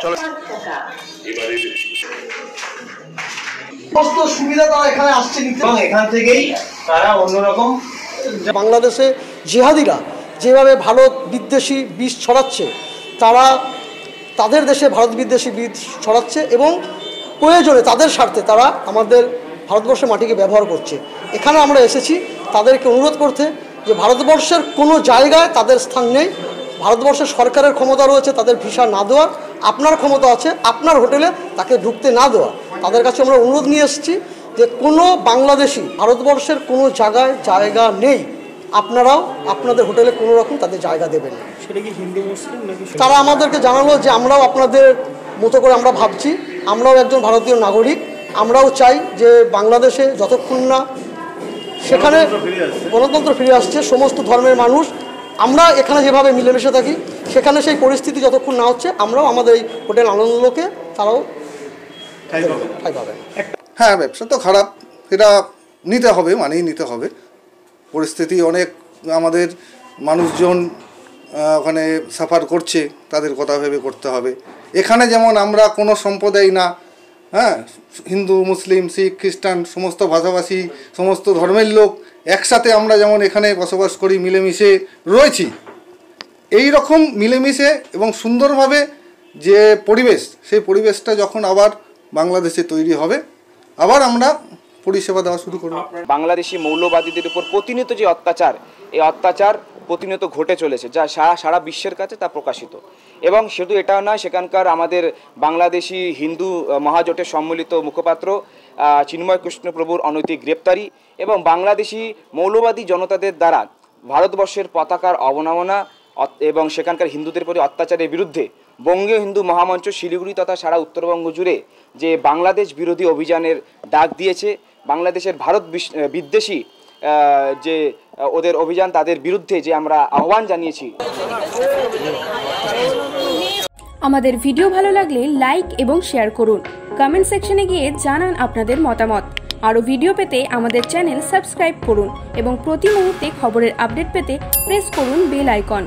চলো সমস্ত সুবিধা তারা এখানে আসছে এবং এখান থেকেই তারা অন্যরকম বাংলাদেশে জিহাদিরা যেভাবে ভারত বিদ্বেষী বীজ ছড়াচ্ছে, তারা তাদের দেশে ভারত বিদ্বেষী বীজ ছড়াচ্ছে এবং প্রয়োজনে তাদের স্বার্থে তারা আমাদের ভারতবর্ষের মাটিকে ব্যবহার করছে। এখানে আমরা এসেছি তাদেরকে অনুরোধ করতে যে ভারতবর্ষের কোনো জায়গায় তাদের স্থান নেই। ভারতবর্ষের সরকারের ক্ষমতা রয়েছে তাদের ভিসা না দেওয়ার, আপনার ক্ষমতা আছে আপনার হোটেলে তাকে ঢুকতে না দেওয়া। তাদের কাছে আমরা অনুরোধ নিয়ে এসেছি যে কোনো বাংলাদেশি ভারতবর্ষের কোনো জায়গায় জায়গা নেই, আপনারাও আপনাদের হোটেলে কোনো রকম তাদের জায়গা দেবেন না। সেটা কি হিন্দু মুসলিম নাকি? তারা আমাদেরকে জানালো যে আমরাও আপনাদের মতো করে আমরা ভাবছি, আমরাও একজন ভারতীয় নাগরিক, আমরাও চাই যে বাংলাদেশে যতক্ষণ না সেখানে গণতন্ত্র ফিরে আসছে, সমস্ত ধর্মের মানুষ আমরা এখানে যেভাবে মিলেমিশে থাকি সেখানে সেই পরিস্থিতি যতক্ষণ না হচ্ছে আমরাও আমাদের এই হোটেল আনন্দলোকে তারাও ঠাঁই পাবে। হ্যাঁ, ব্যবসা তো খারাপ, এটা নিতে হবে, মানেই নিতে হবে। পরিস্থিতি অনেক আমাদের মানুষজন ওখানে সাফার করছে, তাদের কথা ভেবে করতে হবে। এখানে যেমন আমরা কোনো সম্প্রদায় না, হ্যাঁ, হিন্দু মুসলিম শিখ খ্রিস্টান সমস্ত ভাষাভাষী সমস্ত ধর্মের লোক একসাথে আমরা যেমন এখানে বসবাস করি, মিলেমিশে রয়েছি, এই রকম মিলেমিশে এবং সুন্দরভাবে যে পরিবেশ, সেই পরিবেশটা যখন আবার বাংলাদেশে তৈরি হবে আবার আমরা পরিষেবা দেওয়া শুরু করব। বাংলাদেশি মৌলবাদীদের উপর প্রতিনিয়ত যে অত্যাচার, এই অত্যাচার প্রতিনিয়ত ঘটে চলেছে, যা সারা বিশ্বের কাছে তা প্রকাশিত। এবং শুধু এটাও নয়, সেখানকার আমাদের বাংলাদেশি হিন্দু মহাজোটের সম্মিলিত মুখপাত্র চিন্ময় কৃষ্ণপ্রভুর অনৈতিক গ্রেপ্তারি এবং বাংলাদেশি মৌলবাদী জনতাদের দ্বারা ভারতবর্ষের পতাকার অবমাননা এবং সেখানকার হিন্দুদের প্রতি অত্যাচারের বিরুদ্ধে বঙ্গীয় হিন্দু মহামঞ্চ শিলিগুড়ি তথা সারা উত্তরবঙ্গ জুড়ে যে বাংলাদেশ বিরোধী অভিযানের ডাক দিয়েছে, বাংলাদেশের ভারত বিদ্বেষী যে ওদের অভিযান, তাদের বিরুদ্ধে যে আমরা আহ্বান জানিয়েছি। আমাদের ভিডিও ভালো লাগলে লাইক এবং শেয়ার করুন, কমেন্ট সেকশনে গিয়ে জানান আপনাদের মতামত। আরও ভিডিও পেতে আমাদের চ্যানেল সাবস্ক্রাইব করুন এবং প্রতি মুহূর্তে খবরের আপডেট পেতে প্রেস করুন বেল আইকন।